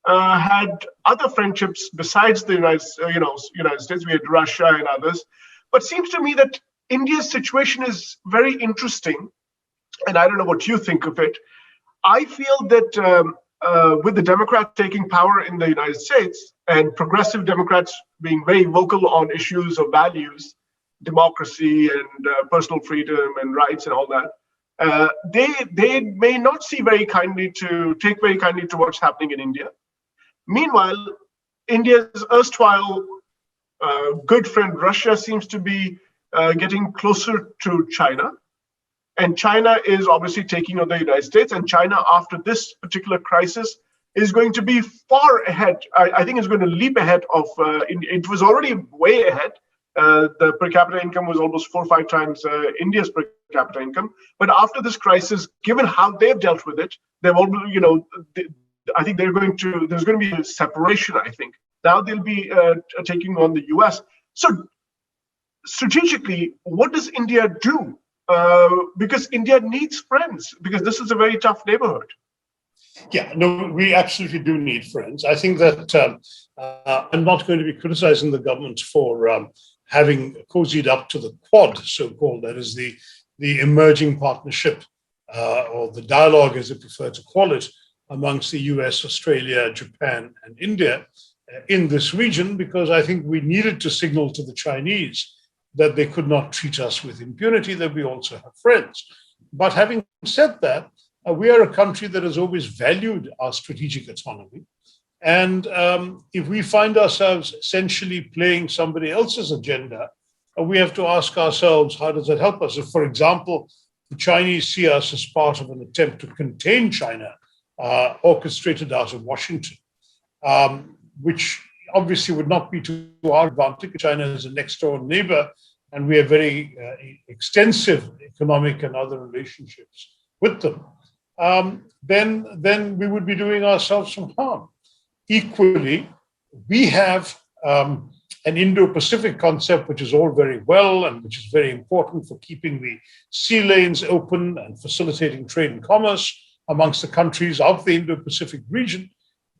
had other friendships besides the United States. We had Russia and others. But seems to me that India's situation is very interesting, and I don't know what you think of it. I feel that with the Democrats taking power in the United States and progressive Democrats being very vocal on issues of values, democracy and personal freedom and rights and all that, they may not take very kindly to what's happening in India. Meanwhile, India's erstwhile good friend Russia seems to be getting closer to China, and China is obviously taking on the United States. And China, after this particular crisis, is going to be far ahead. I think it's going to leap ahead of. It was already way ahead. The per capita income was almost 4 or 5 times India's per capita income. But after this crisis, given how they've dealt with it, they've all, I think there's going to be a separation. I think now they'll be taking on the US. So strategically, what does India do? Because India needs friends, because this is a very tough neighborhood. Yeah, no, we absolutely do need friends. I think that I'm not going to be criticizing the government for having cozied up to the Quad, so-called, that is the emerging partnership or the dialogue, as they prefer to call it, amongst the US, Australia, Japan, and India in this region, because I think we needed to signal to the Chinese that they could not treat us with impunity, that we also have friends. But having said that, we are a country that has always valued our strategic autonomy. And if we find ourselves essentially playing somebody else's agenda, we have to ask ourselves, how does that help us? If, for example, the Chinese see us as part of an attempt to contain China, orchestrated out of Washington, which obviously would not be to our advantage. China is a next door neighbor, and we have very extensive economic and other relationships with them. Then we would be doing ourselves some harm. Equally, we have an Indo-Pacific concept, which is all very well and which is very important for keeping the sea lanes open and facilitating trade and commerce amongst the countries of the Indo-Pacific region.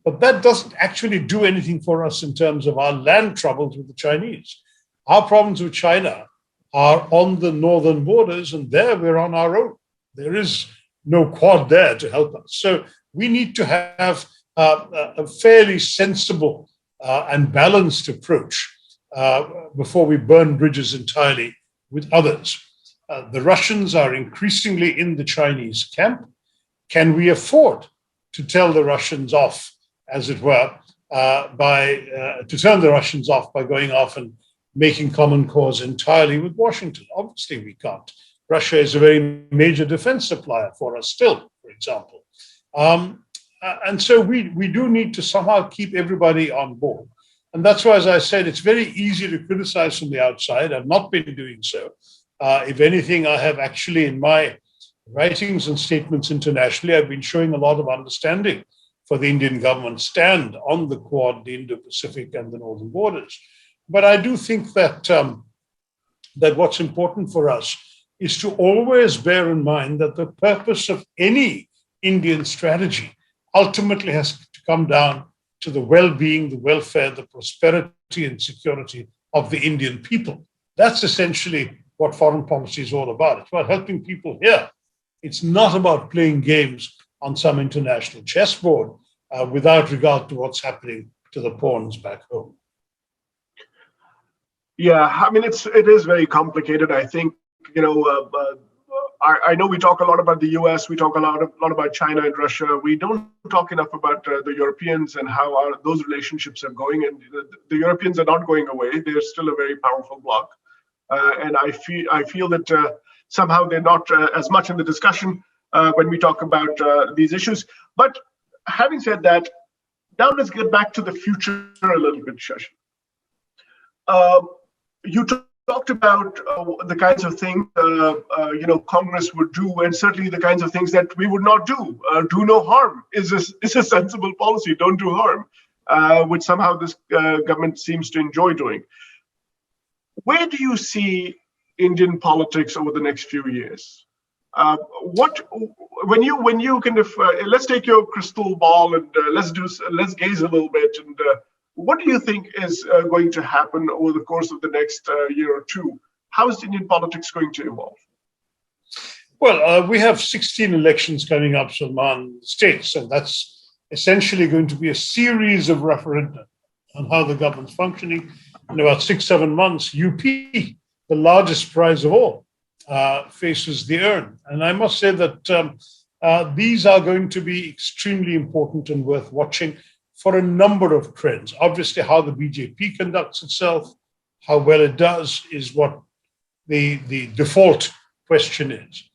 But that doesn't actually do anything for us in terms of our land troubles with the Chinese. Our problems with China are on the northern borders, and there we're on our own. There is no Quad there to help us. So we need to have a fairly sensible and balanced approach before we burn bridges entirely with others. The Russians are increasingly in the Chinese camp. Can we afford to tell the Russians off, as it were, to turn the Russians off by going off and making common cause entirely with Washington. Obviously, we can't. Russia is a very major defense supplier for us still, for example. And so we do need to somehow keep everybody on board. And that's why, as I said, it's very easy to criticize from the outside. I've not been doing so. If anything, I have actually, in my writings and statements internationally, I've been showing a lot of understanding for the Indian government stand on the Quad, the Indo-Pacific, and the northern borders. But I do think that that what's important for us is to always bear in mind that the purpose of any Indian strategy ultimately has to come down to the well-being, the welfare, the prosperity and security of the Indian people. That's essentially what foreign policy is all about. It's about helping people here. It's not about playing games on some international chessboard without regard to what's happening to the pawns back home. Yeah, I mean, it is very complicated. I think, I know we talk a lot about the US, we talk a lot about China and Russia. We don't talk enough about the Europeans and how those relationships are going. And the Europeans are not going away. They're still a very powerful bloc. And I feel that somehow they're not as much in the discussion when we talk about these issues. But having said that, now let's get back to the future a little bit, Shashi. You talked about the kinds of things Congress would do, and certainly the kinds of things that we would not do. Do no harm is a sensible policy. Don't do harm, which somehow this government seems to enjoy doing. Where do you see Indian politics over the next few years? When you kind of let's take your crystal ball and let's gaze a little bit, and what do you think is going to happen over the course of the next year or two? How is Indian politics going to evolve? Well, we have 16 elections coming up, Salman, states, and that's essentially going to be a series of referenda on how the government's functioning. In about 6-7 months, UP, the largest prize of all, faces the urn. And I must say that these are going to be extremely important and worth watching for a number of trends. Obviously, how the BJP conducts itself, how well it does is what the default question is.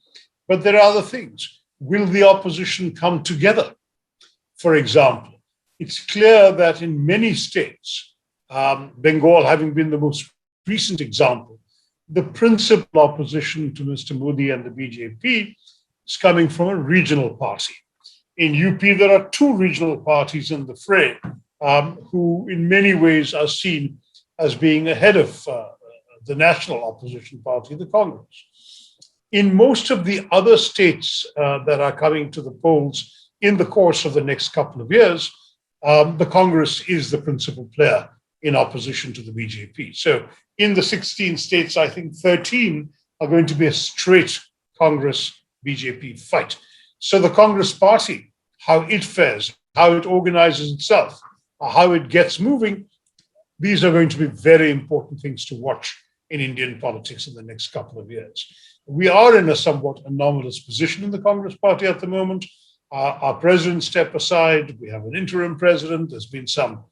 But there are other things. Will the opposition come together? For example, it's clear that in many states, Bengal having been the most recent example, the principal opposition to Mr. Modi and the BJP is coming from a regional party. In UP, there are two regional parties in the fray who in many ways are seen as being ahead of the national opposition party, the Congress. In most of the other states that are coming to the polls in the course of the next couple of years, the Congress is the principal player in opposition to the BJP. So in the 16 states, I think 13 are going to be a straight Congress-BJP fight. So the Congress party, how it fares, how it organizes itself, how it gets moving, these are going to be very important things to watch in Indian politics in the next couple of years. We are in a somewhat anomalous position in the Congress party at the moment. Our president stepped aside. We have an interim president. There's been some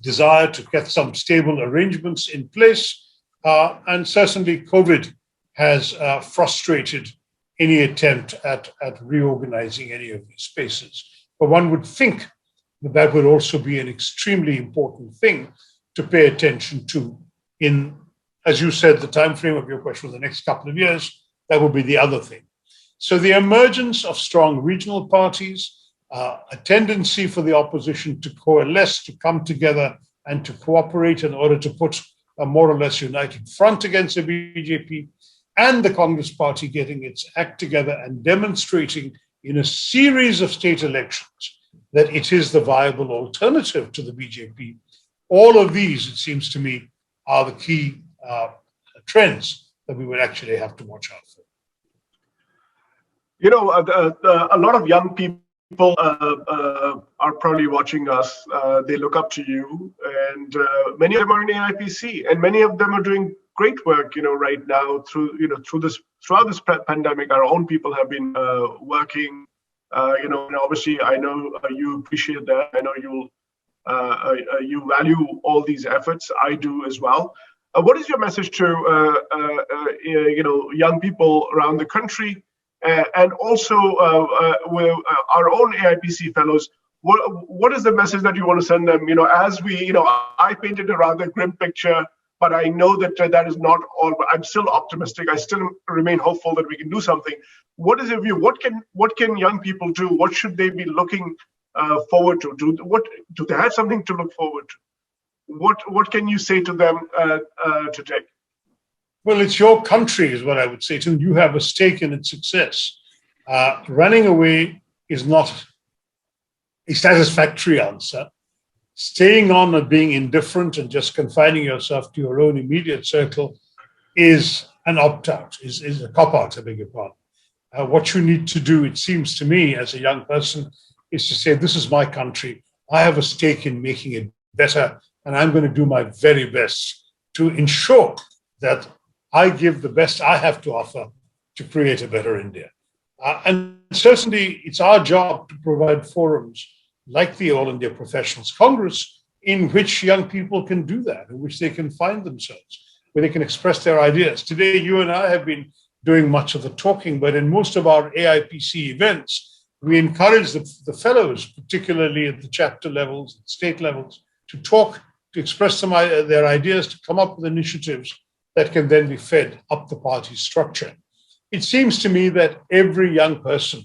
desire to get some stable arrangements in place. And certainly COVID has frustrated any attempt at reorganizing any of these spaces. But one would think that that would also be an extremely important thing to pay attention to in, as you said, the time frame of your question for the next couple of years. That would be the other thing. So the emergence of strong regional parties, a tendency for the opposition to coalesce, to come together and to cooperate in order to put a more or less united front against the BJP, and the Congress party getting its act together and demonstrating in a series of state elections that it is the viable alternative to the BJP. All of these, it seems to me, are the key trends that we would actually have to watch out for. You know, a lot of young people are probably watching us. They look up to you, and many of them are in AIPC, and many of them are doing great work. You know, right now throughout this pandemic, our own people have been working And obviously, I know you appreciate that. I know you value all these efforts. I do as well. What is your message to young people around the country, and also with our own AIPC fellows? What is the message that you want to send them? As I painted a rather grim picture, but I know that that is not all. But I'm still optimistic. I still remain hopeful that we can do something. What is your view? What can young people do? What should they be looking forward to? Do they have something to look forward to? What can you say to them today? Well, it's your country, is what I would say to them. You have a stake in its success. Running away is not a satisfactory answer. Staying on and being indifferent and just confining yourself to your own immediate circle is an opt-out, is a cop-out, I beg your pardon. What you need to do, it seems to me, as a young person, is to say, this is my country. I have a stake in making it better, and I'm going to do my very best to ensure that I give the best I have to offer to create a better India. And certainly, it's our job to provide forums like the All India Professionals Congress, in which young people can do that, in which they can find themselves, where they can express their ideas. Today, you and I have been doing much of the talking, but in most of our AIPC events, we encourage the fellows, particularly at the chapter levels, state levels, to talk, to express their ideas, to come up with initiatives that can then be fed up the party structure. It seems to me that every young person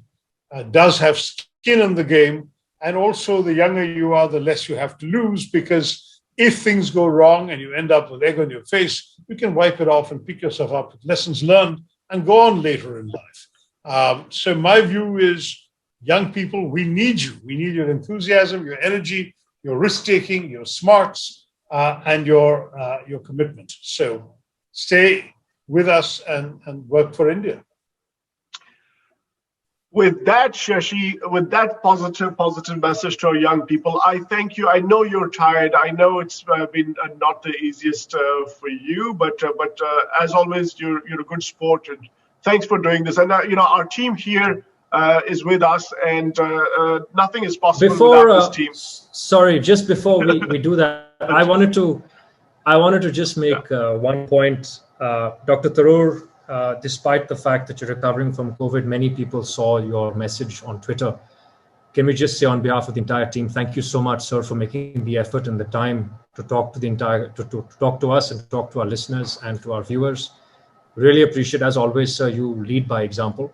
does have skin in the game, and also the younger you are, the less you have to lose, because if things go wrong and you end up with egg on your face, you can wipe it off and pick yourself up with lessons learned and go on later in life. So my view is, young people, we need you. We need your enthusiasm, your energy, your risk-taking, your smarts, and your commitment. So stay with us and work for India. With that, Shashi, with that positive message to our young people, I thank you. I know you're tired. I know it's been not the easiest for you, but as always, you're a good sport, and thanks for doing this. And our team here is with us, and nothing is possible without this team. Sorry, just before we do that, I wanted to just make one point, Dr. Tharoor. Despite the fact that you're recovering from COVID, many people saw your message on Twitter. Can we just say on behalf of the entire team, thank you so much, sir, for making the effort and the time to talk to to talk to us and talk to our listeners and to our viewers. Really appreciate, as always, sir, you lead by example.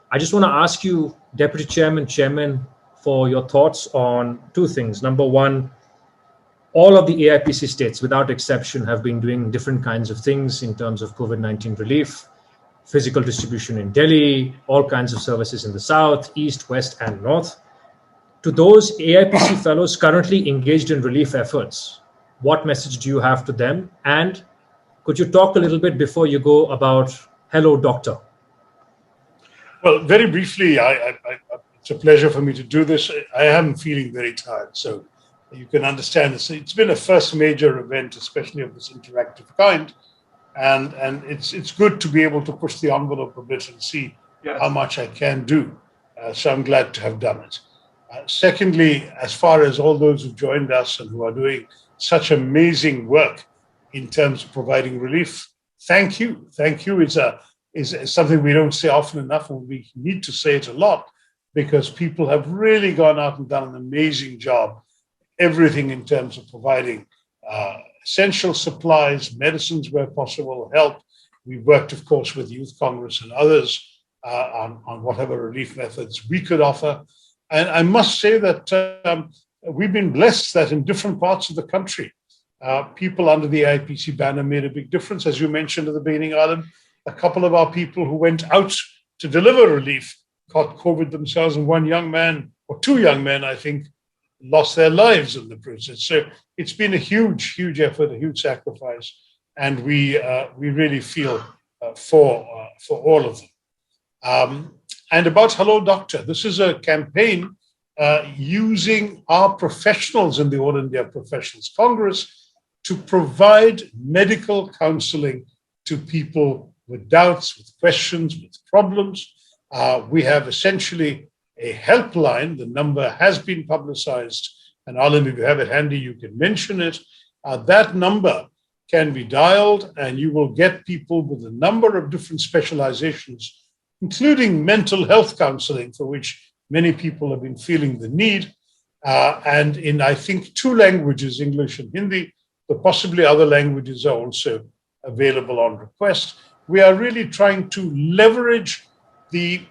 I just want to ask you, Deputy Chairman, for your thoughts on two things. Number one, all of the AIPC states, without exception, have been doing different kinds of things in terms of COVID-19 relief, physical distribution in Delhi, all kinds of services in the South, East, West, and North. To those AIPC fellows currently engaged in relief efforts, what message do you have to them? And could you talk a little bit before you go about Hello Doctor? Well, very briefly, it's a pleasure for me to do this. I am feeling very tired, so you can understand this. It's been a first major event, especially of this interactive kind. And it's good to be able to push the envelope a bit and see how much I can do. So I'm glad to have done it. Secondly, as far as all those who joined us and who are doing such amazing work in terms of providing relief, thank you. Thank you is something we don't say often enough, and we need to say it a lot, because people have really gone out and done an amazing job. Everything in terms of providing essential supplies, medicines where possible, help. We worked, of course, with Youth Congress and others on whatever relief methods we could offer. And I must say that we've been blessed that in different parts of the country, people under the AIPC banner made a big difference. As you mentioned at the beginning, Alan, a couple of our people who went out to deliver relief caught COVID themselves, and one young man, or two young men, I think, lost their lives in the process. So it's been a huge, huge effort, a huge sacrifice, and we really feel for all of them. And about Hello Doctor, this is a campaign using our professionals in the All India Professionals Congress to provide medical counseling to people with doubts, with questions, with problems. We have essentially a helpline. The number has been publicized, and Alim, if you have it handy, you can mention it. That number can be dialed, and you will get people with a number of different specializations, including mental health counseling, for which many people have been feeling the need, and in, I think, 2 languages, English and Hindi, but possibly other languages are also available on request. We are really trying to leverage the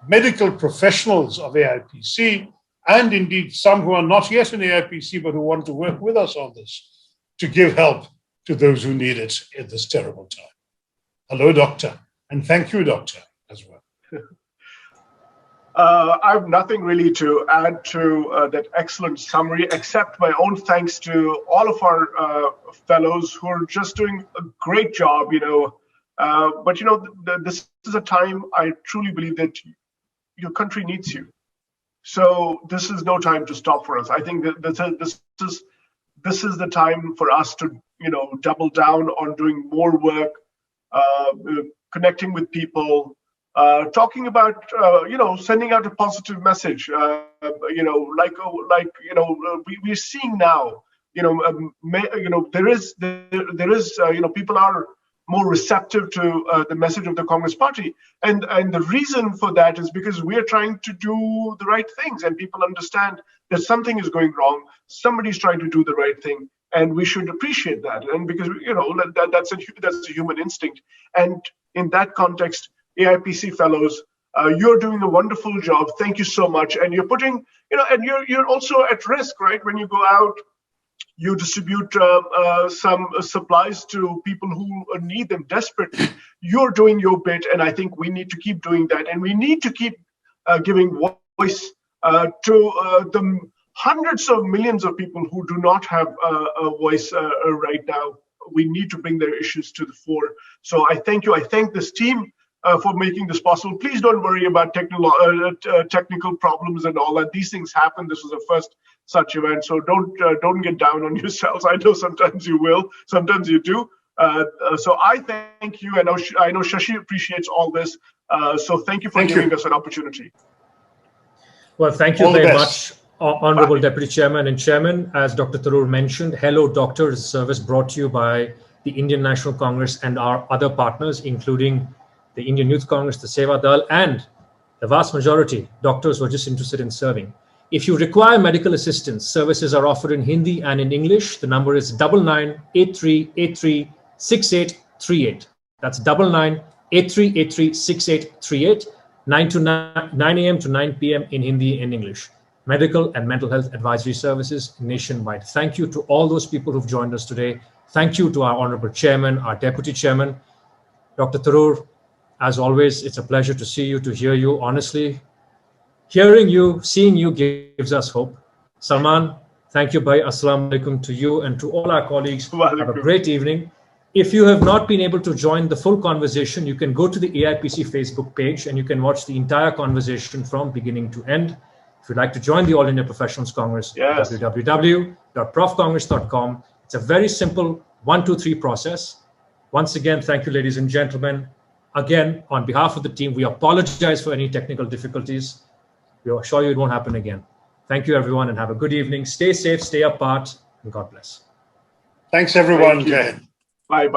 medical professionals of AIPC, and indeed some who are not yet in AIPC but who want to work with us on this, to give help to those who need it at this terrible time. Hello, Doctor, and thank you, Doctor, as well. I have nothing really to add to that excellent summary, except my own thanks to all of our fellows who are just doing a great job, But, this is a time I truly believe that your country needs you. So this is no time to stop for us. I think that this is the time for us to, double down on doing more work, connecting with people, talking about, sending out a positive message. We're seeing now, there is, people are more receptive to the message of the Congress Party, and the reason for that is because we are trying to do the right things, and people understand that something is going wrong. Somebody's trying to do the right thing, and we should appreciate that. And because that's a human instinct, and in that context, AIPC fellows, you're doing a wonderful job. Thank you so much. And you're putting, and you're also at risk, right? When you go out, you distribute some supplies to people who need them desperately. You're doing your bit, and I think we need to keep doing that. And we need to keep giving voice to the hundreds of millions of people who do not have a voice right now. We need to bring their issues to the fore. So I thank you. I thank this team for making this possible. Please don't worry about technical problems and all that. These things happen. This was the first such event, so don't get down on yourselves. I know sometimes you will, sometimes you do. So I thank you. I know Shashi appreciates all this. So thank you for giving us an opportunity. Well, thank you very much, Honorable Deputy Chairman and Chairman. As Dr. Tharoor mentioned, Hello Doctor is a service brought to you by the Indian National Congress and our other partners, including the Indian Youth Congress, the Seva Dal, and the vast majority doctors who are just interested in serving. If you require medical assistance, services are offered in Hindi and in English. The number is 9983836838. That's 9983836838. 9 a.m. to 9 p.m. in Hindi and English. Medical and mental health advisory services nationwide. Thank you to all those people who've joined us today. Thank you to our Honorable Chairman, our Deputy Chairman, Dr. Tharoor. As always, it's a pleasure to see you, to hear you. Honestly, hearing you, seeing you gives us hope. Salman, thank you, bhai. Assalamu alaikum to you and to all our colleagues. Have a great evening. If you have not been able to join the full conversation, you can go to the AIPC Facebook page and you can watch the entire conversation from beginning to end. If you'd like to join the All India Professionals Congress, www.profcongress.com. It's a very simple 1, 2, 3 process. Once again, thank you, ladies and gentlemen. Again, on behalf of the team, we apologize for any technical difficulties. We assure you it won't happen again. Thank you, everyone, and have a good evening. Stay safe, stay apart, and God bless. Thanks, everyone. Thank you. Bye.